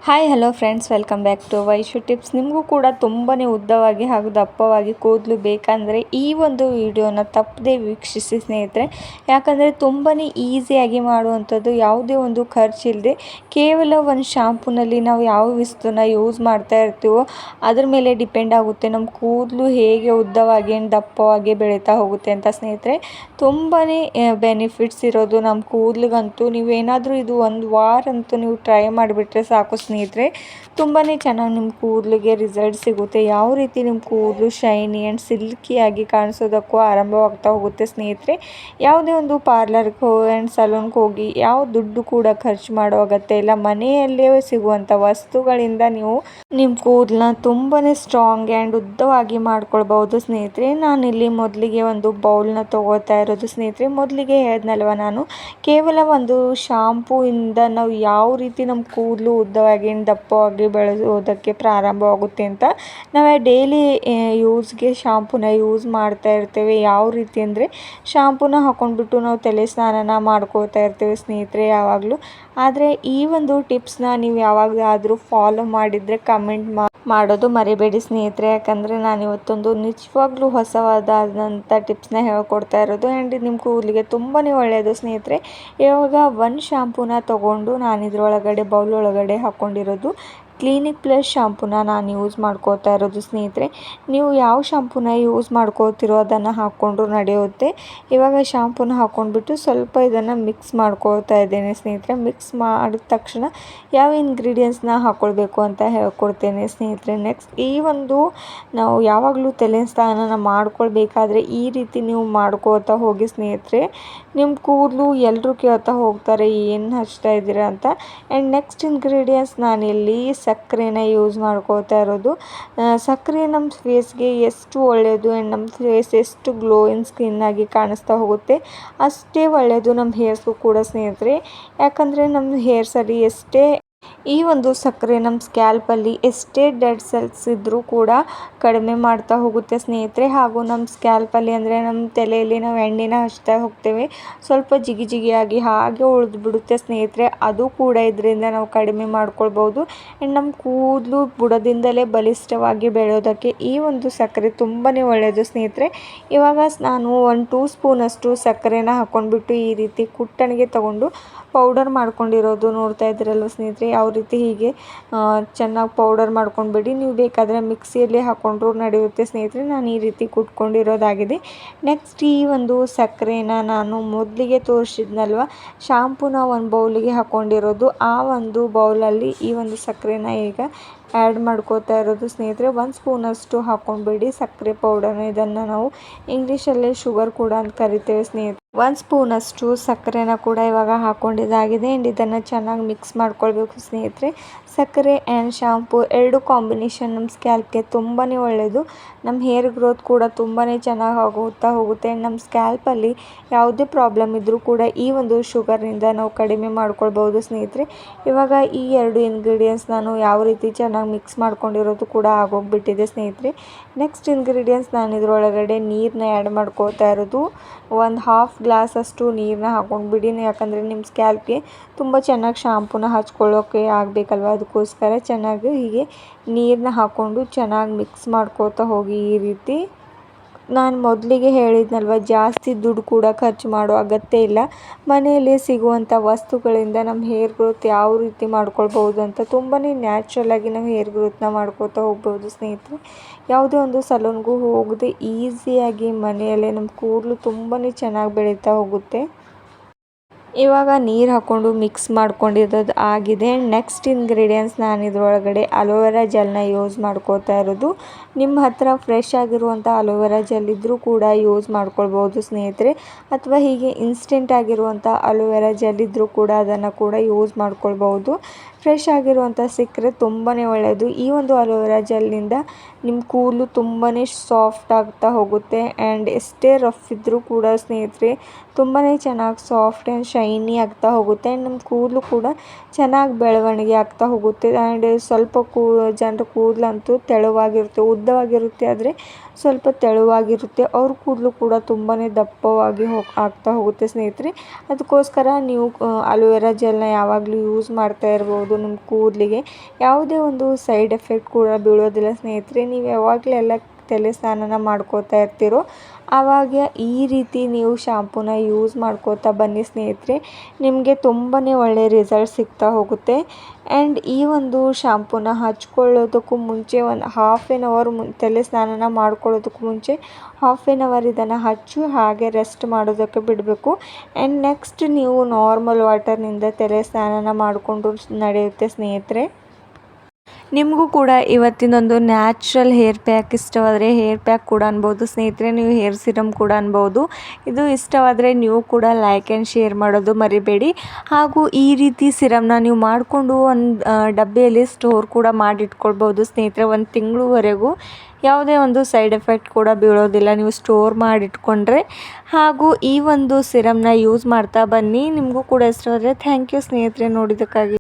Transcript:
Hi hello friends, welcome back to Vaishu tips. ನಿಮಗೂ ಕೂಡ ತುಂಬಾ ಉದ್ದವಾಗಿ ಹಾಗೂ ದಪ್ಪವಾಗಿ ಕೂದಲು ಬೇಕಂದರೆ ಈ ಒಂದು ವಿಡಿಯೋನ ತಪ್ಪದೆ ವೀಕ್ಷಿಸಿ ಸ್ನೇಹಿತರೆ. ಯಾಕಂದರೆ ತುಂಬಾ ಈಸಿಯಾಗಿ ಮಾಡುವಂಥದ್ದು, ಯಾವುದೇ ಒಂದು ಖರ್ಚಿಲ್ಲದೆ ಕೇವಲ ಒಂದು ಶಾಂಪೂನಲ್ಲಿ ನಾವು ಯಾವ ವಸ್ತುನ ಯೂಸ್ ಮಾಡ್ತಾ ಇರ್ತೀವೋ ಅದ್ರ ಮೇಲೆ ಡಿಪೆಂಡ್ ಆಗುತ್ತೆ ನಮ್ಮ ಕೂದಲು ಹೇಗೆ ಉದ್ದವಾಗಿ ಆ್ಯಂಡ್ ದಪ್ಪವಾಗಿ ಬೆಳೀತಾ ಹೋಗುತ್ತೆ ಅಂತ ಸ್ನೇಹಿತರೆ. ತುಂಬಾ ಬೆನಿಫಿಟ್ಸ್ ಇರೋದು ನಮ್ಮ ಕೂದಲಿಗಂತೂ. ನೀವೇನಾದರೂ ಇದು ಒಂದು ವಾರ ಅಂತೂ ನೀವು ಟ್ರೈ ಮಾಡಿಬಿಟ್ರೆ ಸಾಕು ಸ್ನೇಹಿತರೆ, ತುಂಬಾ ಚೆನ್ನಾಗಿ ನಿಮ್ಮ ಕೂದಲಿಗೆ ರಿಸಲ್ಟ್ ಸಿಗುತ್ತೆ. ಯಾವ ರೀತಿ ನಿಮ್ಮ ಕೂದಲು ಶೈನಿ ಆ್ಯಂಡ್ ಸಿಲ್ಕಿಯಾಗಿ ಕಾಣಿಸೋದಕ್ಕೂ ಆರಂಭವಾಗ್ತಾ ಹೋಗುತ್ತೆ ಸ್ನೇಹಿತರೆ. ಯಾವುದೇ ಒಂದು ಪಾರ್ಲರ್ಗೆ ಆ್ಯಂಡ್ ಸಲೂನ್ಗೆ ಹೋಗಿ ಯಾವ ದುಡ್ಡು ಕೂಡ ಖರ್ಚು ಮಾಡೋ ಅಗತ್ಯ ಇಲ್ಲ. ಮನೆಯಲ್ಲೇ ಸಿಗುವಂಥ ವಸ್ತುಗಳಿಂದ ನೀವು ನಿಮ್ಮ ಕೂದಲನ್ನ ತುಂಬಾ ಸ್ಟ್ರಾಂಗ್ ಆ್ಯಂಡ್ ಉದ್ದವಾಗಿ ಮಾಡ್ಕೊಳ್ಬೋದು ಸ್ನೇಹಿತರೆ. ನಾನಿಲ್ಲಿ ಮೊದಲಿಗೆ ಒಂದು ಬೌಲ್ನ ತೊಗೋತಾ ಇರೋದು ಸ್ನೇಹಿತರೆ. ಮೊದಲಿಗೆ ಹೇಳಿದ್ನಲ್ವ ನಾನು, ಕೇವಲ ಒಂದು ಶಾಂಪೂಯಿಂದ ನಾವು ಯಾವ ರೀತಿ ನಮ್ಮ ಕೂದಲು ಉದ್ದವಾಗಿ ದಪ್ಪವಾಗಿ ಬೆಳೆಸೋದಕ್ಕೆ ಪ್ರಾರಂಭವಾಗುತ್ತೆ ಅಂತ. ನಾವು ಡೈಲಿ ಯೂಸ್ಗೆ ಶಾಂಪೂನ ಯೂಸ್ ಮಾಡ್ತಾ ಇರ್ತೇವೆ. ಯಾವ ರೀತಿ ಅಂದರೆ, ಶಾಂಪೂನ ಹಾಕೊಂಡ್ಬಿಟ್ಟು ನಾವು ತಲೆ ಸ್ನಾನನ ಮಾಡ್ಕೋತಾ ಇರ್ತೇವೆ ಸ್ನೇಹಿತರೆ ಯಾವಾಗಲೂ. ಆದರೆ ಈ ಒಂದು ಟಿಪ್ಸ್ನ ನೀವು ಯಾವಾಗಲಾದರೂ ಫಾಲೋ ಮಾಡಿದರೆ ಕಮೆಂಟ್ ಮಾಡೋದು ಮರಿಬೇಡಿ ಸ್ನೇಹಿತರೆ. ಯಾಕಂದರೆ ನಾನು ಇವತ್ತೊಂದು ನಿಜವಾಗ್ಲೂ ಹೊಸವಾದಂಥ ಟಿಪ್ಸ್ನ ಹೇಳ್ಕೊಡ್ತಾ ಇರೋದು. ಆ್ಯಂಡ್ ನಿಮ್ಮ ಕೂದಲಿಗೆ ತುಂಬಾ ಒಳ್ಳೆಯದು ಸ್ನೇಹಿತರೆ. ಇವಾಗ ಒಂದು ಶಾಂಪೂನ ತೊಗೊಂಡು ನಾನು ಇದರೊಳಗಡೆ ಬೌಲ್ ಒಳಗಡೆ ಹಾಕ್ಕೊಂಡಿರೋದು ಕ್ಲಿನಿಕ್ ಪ್ಲಸ್ ಶಾಂಪೂನ ನಾನು ಯೂಸ್ ಮಾಡ್ಕೋತಾ ಇರೋದು ಸ್ನೇಹಿತರೆ. ನೀವು ಯಾವ ಶಾಂಪೂನ ಯೂಸ್ ಮಾಡ್ಕೋತಿರೋ ಅದನ್ನು ಹಾಕ್ಕೊಂಡ್ರು ನಡೆಯುತ್ತೆ. ಇವಾಗ ಶಾಂಪೂನ ಹಾಕ್ಕೊಂಡ್ಬಿಟ್ಟು ಸ್ವಲ್ಪ ಇದನ್ನು ಮಿಕ್ಸ್ ಮಾಡ್ಕೊಳ್ತಾ ಇದ್ದೇನೆ ಸ್ನೇಹಿತರೆ. ಮಿಕ್ಸ್ ಮಾಡಿದ ತಕ್ಷಣ ಯಾವ ಇಂಗ್ರೀಡಿಯೆಂಟ್ಸ್ನ ಹಾಕ್ಕೊಳ್ಬೇಕು ಅಂತ ಹೇಳ್ಕೊಡ್ತೇನೆ ಸ್ನೇಹಿತರೆ. ನೆಕ್ಸ್ಟ್ ಈ ಒಂದು ನಾವು ಯಾವಾಗಲೂ ತಲೆ ಸ್ನಾನ ಮಾಡ್ಕೊಳ್ಬೇಕಾದ್ರೆ ಈ ರೀತಿ ನೀವು ಮಾಡ್ಕೋತಾ ಹೋಗಿ ಸ್ನೇಹಿತರೆ. ನಿಮ್ಮ ಕೂದಲು ಎಲ್ಲರೂ ಕೇಳ್ತಾ ಹೋಗ್ತಾರೆ ಏನು ಹಚ್ತಾ ಇದ್ದೀರಾ ಅಂತ. ಆ್ಯಂಡ್ ನೆಕ್ಸ್ಟ್ ಇಂಗ್ರೀಡಿಯೆಂಟ್ಸ್ ನಾನಿಲ್ಲಿ ಸಕ್ಕರೆನ ಯೂಸ್ ಮಾಡ್ಕೋತಾ ಇರೋದು. ಸಕ್ಕರೆ ನಮ್ಮ ಫೇಸ್ಗೆ ಎಷ್ಟು ಒಳ್ಳೆಯದು ಆ್ಯಂಡ್ ನಮ್ಮ ಫೇಸ್ ಎಷ್ಟು ಗ್ಲೋಯಿಂಗ್ ಸ್ಕಿನ್ ಆಗಿ ಕಾಣಿಸ್ತಾ ಹೋಗುತ್ತೆ ಅಷ್ಟೇ ಒಳ್ಳೆಯದು ನಮ್ಮ ಹೇರ್ಸ್ಗೂ ಕೂಡ ಸ್ನೇಹಿತರೆ. ಯಾಕಂದರೆ ನಮ್ಮ ಹೇರ್ಸಲ್ಲಿ ಎಷ್ಟೇ ಈ ಒಂದು ಸಕ್ಕರೆ ನಮ್ಮ ಸ್ಕ್ಯಾಲ್ಪಲ್ಲಿ ಎಷ್ಟೇ ಡೆಡ್ ಸೆಲ್ಸ್ ಇದ್ದರೂ ಕೂಡ ಕಡಿಮೆ ಮಾಡ್ತಾ ಹೋಗುತ್ತೆ ಸ್ನೇಹಿತರೆ. ಹಾಗೂ ನಮ್ಮ ಸ್ಕ್ಯಾಲ್ಪಲ್ಲಿ ಅಂದರೆ ನಮ್ಮ ತಲೆಯಲ್ಲಿ ನಾವು ಎಣ್ಣೆನ ಹಚ್ತಾ ಹೋಗ್ತೇವೆ, ಸ್ವಲ್ಪ ಜಿಗಿ ಜಿಗಿಯಾಗಿ ಹಾಗೆ ಉಳಿದು ಬಿಡುತ್ತೆ ಸ್ನೇಹಿತರೆ. ಅದು ಕೂಡ ಇದರಿಂದ ನಾವು ಕಡಿಮೆ ಮಾಡ್ಕೊಳ್ಬೋದು. ಆ್ಯಂಡ್ ನಮ್ಮ ಕೂದಲು ಬುಡದಿಂದಲೇ ಬಲಿಷ್ಠವಾಗಿ ಬೆಳೆಯೋದಕ್ಕೆ ಈ ಒಂದು ಸಕ್ಕರೆ ತುಂಬಾ ಒಳ್ಳೆಯದು ಸ್ನೇಹಿತರೆ. ಇವಾಗ ನಾನು 1-2 ಸ್ಪೂನಷ್ಟು ಸಕ್ಕರೆನ ಹಾಕ್ಕೊಂಡ್ಬಿಟ್ಟು ಈ ರೀತಿ ಕುಟ್ಟಣಿಗೆ ತಗೊಂಡು ಪೌಡರ್ ಮಾಡ್ಕೊಂಡಿರೋದು ನೋಡ್ತಾ ಇದ್ದೀರಲ್ವ ಸ್ನೇಹಿತರೆ. ಯಾವ ರೀತಿ ಹೀಗೆ ಚೆನ್ನಾಗಿ ಪೌಡರ್ ಮಾಡ್ಕೊಂಡ್ಬಿಡಿ. ನೀವು ಬೇಕಾದರೆ ಮಿಕ್ಸಿಯಲ್ಲಿ ಹಾಕ್ಕೊಂಡ್ರೂ ನಡೆಯುತ್ತೆ ಸ್ನೇಹಿತರೆ. ನಾನು ಈ ರೀತಿ ಕುಟ್ಕೊಂಡಿರೋದಾಗಿದೆ. ನೆಕ್ಸ್ಟ್ ಈ ಒಂದು ಸಕ್ಕರೆನ ನಾನು ಮೊದಲಿಗೆ ತೋರಿಸಿದ್ನಲ್ವ ಶಾಂಪೂನ ಒಂದು ಬೌಲಿಗೆ ಹಾಕ್ಕೊಂಡಿರೋದು, ಆ ಒಂದು ಬೌಲಲ್ಲಿ ಈ ಒಂದು ಸಕ್ಕರೆನ ಈಗ ಆ್ಯಡ್ ಮಾಡ್ಕೋತಾ ಇರೋದು ಸ್ನೇಹಿತರೆ. 1 ಸ್ಪೂನಷ್ಟು ಹಾಕ್ಕೊಂಡ್ಬಿಡಿ ಸಕ್ಕರೆ ಪೌಡರ್ನ. ಇದನ್ನು ನಾವು ಇಂಗ್ಲೀಷಲ್ಲೇ ಶುಗರ್ ಕೂಡ ಅಂತ ಕರಿತೇವೆ ಸ್ನೇಹಿತರೆ. 1 ಸ್ಪೂನಷ್ಟು ಸಕ್ಕರೆನ ಕೂಡ ಇವಾಗ ಹಾಕ್ಕೊಂಡಿದ್ದಾಗಿದೆ. ಆ್ಯಂಡ್ ಇದನ್ನು ಚೆನ್ನಾಗಿ ಮಿಕ್ಸ್ ಮಾಡ್ಕೊಳ್ಬೇಕು ಸ್ನೇಹಿತರೆ. ಸಕ್ಕರೆ ಆ್ಯಂಡ್ ಶಾಂಪೂ ಎರಡು ಕಾಂಬಿನೇಷನ್ ನಮ್ಮ ಸ್ಕ್ಯಾಲ್ಪ್ಗೆ ತುಂಬಾ ಒಳ್ಳೆಯದು. ನಮ್ಮ ಹೇರ್ ಗ್ರೋತ್ ಕೂಡ ತುಂಬಾ ಚೆನ್ನಾಗಿ ಆಗುತ್ತಾ ಹೋಗುತ್ತೆ. ಆ್ಯಂಡ್ ನಮ್ಮ ಸ್ಕ್ಯಾಲ್ಪಲ್ಲಿ ಯಾವುದೇ ಪ್ರಾಬ್ಲಮ್ ಇದ್ದರೂ ಕೂಡ ಈ ಒಂದು ಶುಗರ್ನಿಂದ ನಾವು ಕಡಿಮೆ ಮಾಡ್ಕೊಳ್ಬೋದು ಸ್ನೇಹಿತರೆ. ಇವಾಗ ಈ ಎರಡು ಇಂಗ್ರೀಡಿಯೆಂಟ್ಸ್ ನಾನು ಯಾವ ರೀತಿ ಚೆನ್ನಾಗಿ ಮಿಕ್ಸ್ ಮಾಡ್ಕೊಂಡಿರೋದು ಕೂಡ ಆಗೋಗ್ಬಿಟ್ಟಿದೆ ಸ್ನೇಹಿತರೆ. ನೆಕ್ಸ್ಟ್ ಇಂಗ್ರೀಡಿಯೆಂಟ್ಸ್ ನಾನು ಇದರೊಳಗಡೆ ನೀರನ್ನ ಆ್ಯಡ್ ಮಾಡ್ಕೋತಾ ಇರೋದು. 1/2 ಗ್ಲಾಸಷ್ಟು ನೀರನ್ನ ಹಾಕ್ಕೊಂಡ್ಬಿಡಿ. ಯಾಕಂದರೆ ನಿಮ್ಮ ಸ್ಕ್ಯಾಲ್ಪ್ಗೆ ತುಂಬ ಚೆನ್ನಾಗಿ ಶಾಂಪೂನ ಹಚ್ಕೊಳ್ಳೋಕ್ಕೆ ಆಗಬೇಕಲ್ವ, ಅದಕ್ಕೋಸ್ಕರ ಚೆನ್ನಾಗಿ ಹೀಗೆ ನೀರನ್ನ ಹಾಕ್ಕೊಂಡು ಚೆನ್ನಾಗಿ ಮಿಕ್ಸ್ ಮಾಡ್ಕೋತಾ ಹೋಗಿ. ಈ ರೀತಿ ನಾನು ಮೊದಲಿಗೆ ಹೇಳಿದ್ನಲ್ವ, ಜಾಸ್ತಿ ದುಡ್ಡು ಕೂಡ ಖರ್ಚು ಮಾಡೋ ಅಗತ್ಯ ಇಲ್ಲ. ಮನೆಯಲ್ಲಿ ಸಿಗುವಂಥ ವಸ್ತುಗಳಿಂದ ನಮ್ಮ ಹೇರ್ ಗ್ರೋತ್ ಯಾವ ರೀತಿ ಮಾಡ್ಕೊಳ್ಬೋದು ಅಂತ ತುಂಬಾ ನ್ಯಾಚುರಲಾಗಿ ನಾವು ಹೇರ್ ಗ್ರೋತ್ನ ಮಾಡ್ಕೋತಾ ಹೋಗ್ಬೋದು ಸ್ನೇಹಿತರೆ. ಯಾವುದೇ ಒಂದು ಸಲೂನ್ಗೂ ಹೋಗದೆ ಈಸಿಯಾಗಿ ಮನೆಯಲ್ಲೇ ನಮ್ಮ ಕೂದಲು ತುಂಬಾ ಚೆನ್ನಾಗಿ ಬೆಳೀತಾ ಹೋಗುತ್ತೆ. ಇವಾಗ ನೀರು ಹಾಕ್ಕೊಂಡು ಮಿಕ್ಸ್ ಮಾಡ್ಕೊಂಡಿರೋದು ಆಗಿದೆ. ನೆಕ್ಸ್ಟ್ ಇಂಗ್ರೀಡಿಯೆಂಟ್ಸ್ ನಾನು ಇದರೊಳಗಡೆ ಅಲೋವೆರಾ ಜೆಲ್ನ ಯೂಸ್ ಮಾಡ್ಕೋತಾ ಇರೋದು. ನಿಮ್ಮ ಹತ್ರ ಫ್ರೆಶ್ ಆಗಿರುವಂಥ ಅಲೋವೆರಾ ಜೆಲ್ ಇದ್ದರೂ ಕೂಡ ಯೂಸ್ ಮಾಡ್ಕೊಳ್ಬೋದು ಸ್ನೇಹಿತರೆ. ಅಥವಾ ಹೀಗೆ ಇನ್ಸ್ಟೆಂಟ್ ಆಗಿರುವಂಥ ಅಲೋವೆರಾ ಜೆಲ್ ಇದ್ದರೂ ಕೂಡ ಅದನ್ನು ಕೂಡ ಯೂಸ್ ಮಾಡ್ಕೊಳ್ಬೋದು. ಫ್ರೆಶ್ ಆಗಿರುವಂಥ ಸಿಕ್ಕರೆ ತುಂಬಾ ಒಳ್ಳೆಯದು. ಈ ಒಂದು ಅಲೋವೆರಾ ಜೆಲ್ನಿಂದ ನಿಮ್ಮ ಕೂದಲು ತುಂಬಾ ಸಾಫ್ಟ್ ಆಗ್ತಾ ಹೋಗುತ್ತೆ. ಆ್ಯಂಡ್ ಎಷ್ಟೇ ರಫ್ ಇದ್ದರೂ ಕೂಡ ಸ್ನೇಹಿತರೆ ತುಂಬಾ ಚೆನ್ನಾಗಿ ಸಾಫ್ಟ್ ಆ್ಯಂಡ್ ಶೈನಿ ಆಗ್ತಾ ಹೋಗುತ್ತೆ. ಆ್ಯಂಡ್ ನಮ್ಮ ಕೂದಲು ಕೂಡ ಚೆನ್ನಾಗಿ ಬೆಳವಣಿಗೆ ಆಗ್ತಾ ಹೋಗುತ್ತೆ. ಆ್ಯಂಡ್ ಸ್ವಲ್ಪ ಜನರ ಕೂದಲಂತೂ ತೆಳುವಾಗಿರುತ್ತೆ. ಉದ್ದ ಉದ್ದವಾಗಿರುತ್ತೆ ಆದರೆ ಸ್ವಲ್ಪ ತೆಳುವಾಗಿರುತ್ತೆ. ಅವ್ರ ಕೂದಲು ಕೂಡ ತುಂಬಾ ದಪ್ಪವಾಗಿ ಆಗ್ತಾ ಹೋಗುತ್ತೆ ಸ್ನೇಹಿತರೆ. ಅದಕ್ಕೋಸ್ಕರ ನೀವು ಅಲೋವೆರಾ ಜೆಲ್ನ ಯಾವಾಗಲೂ ಯೂಸ್ ಮಾಡ್ತಾ ಇರ್ಬೋದು. ನಿಮ್ಮ ಕೂದಲಿಗೆ ಯಾವುದೇ ಒಂದು ಸೈಡ್ ಎಫೆಕ್ಟ್ ಕೂಡ ಬೀಳೋದಿಲ್ಲ ಸ್ನೇಹಿತರೆ. ನೀವು ಯಾವಾಗಲೆಲ್ಲ ತಲೆ ಸ್ನಾನನ ಮಾಡ್ಕೋತಾ ಇರ್ತೀರೋ ಆವಾಗ ಈ ರೀತಿ ನೀವು ಶಾಂಪೂನ ಯೂಸ್ ಮಾಡ್ಕೋತಾ ಬನ್ನಿ ಸ್ನೇಹಿತರೆ. ನಿಮಗೆ ತುಂಬಾ ಒಳ್ಳೆಯ ರಿಸಲ್ಟ್ ಸಿಗ್ತಾ ಹೋಗುತ್ತೆ. ಆ್ಯಂಡ್ ಈ ಒಂದು ಶಾಂಪೂನ ಹಚ್ಕೊಳ್ಳೋದಕ್ಕೂ ಮುಂಚೆ ಒಂದು ಹಾಫ್ ಆನ್ ಅವರ್ ತಲೆ ಸ್ನಾನನ ಮಾಡ್ಕೊಳ್ಳೋದಕ್ಕೂ ಮುಂಚೆ ಹಾಫ್ ಆನ್ ಅವರ್ ಇದನ್ನು ಹಚ್ಚಿ ಹಾಗೆ ರೆಸ್ಟ್ ಮಾಡೋದಕ್ಕೆ ಬಿಡಬೇಕು. ಆ್ಯಂಡ್ ನೆಕ್ಸ್ಟ್ ನೀವು ನಾರ್ಮಲ್ ವಾಟರ್ನಿಂದ ತಲೆ ಸ್ನಾನನ ಮಾಡಿಕೊಂಡು ನಡೆಯುತ್ತೆ ಸ್ನೇಹಿತರೆ. ನಿಮಗೂ ಕೂಡ ಇವತ್ತಿನೊಂದು ನ್ಯಾಚುರಲ್ ಹೇರ್ ಪ್ಯಾಕ್ ಇಷ್ಟವಾದರೆ ಹೇರ್ ಪ್ಯಾಕ್ ಕೂಡ ಅನ್ಬೋದು ಸ್ನೇಹಿತರೆ. ನೀವು ಹೇರ್ ಸಿರಮ್ ಕೂಡ ಅನ್ಬೋದು. ಇದು ಇಷ್ಟವಾದರೆ ನೀವು ಕೂಡ ಲೈಕ್ ಆ್ಯಂಡ್ ಶೇರ್ ಮಾಡೋದು ಮರಿಬೇಡಿ. ಹಾಗೂ ಈ ರೀತಿ ಸಿರಮ್ನ ನೀವು ಮಾಡಿಕೊಂಡು ಒಂದು ಡಬ್ಬಿಯಲ್ಲಿ ಸ್ಟೋರ್ ಕೂಡ ಮಾಡಿಟ್ಕೊಳ್ಬೋದು ಸ್ನೇಹಿತರೆ. ಒಂದು ತಿಂಗಳವರೆಗೂ ಯಾವುದೇ ಒಂದು ಸೈಡ್ ಎಫೆಕ್ಟ್ ಕೂಡ ಬೀಳೋದಿಲ್ಲ ನೀವು ಸ್ಟೋರ್ ಮಾಡಿಟ್ಕೊಂಡ್ರೆ. ಹಾಗೂ ಈ ಒಂದು ಸಿರಮ್ನ ಯೂಸ್ ಮಾಡ್ತಾ ಬನ್ನಿ. ನಿಮಗೂ ಕೂಡ ಇಷ್ಟವಾದರೆ ಥ್ಯಾಂಕ್ ಯು ಸ್ನೇಹಿತರೆ ನೋಡಿದ್ದಕ್ಕಾಗಿ.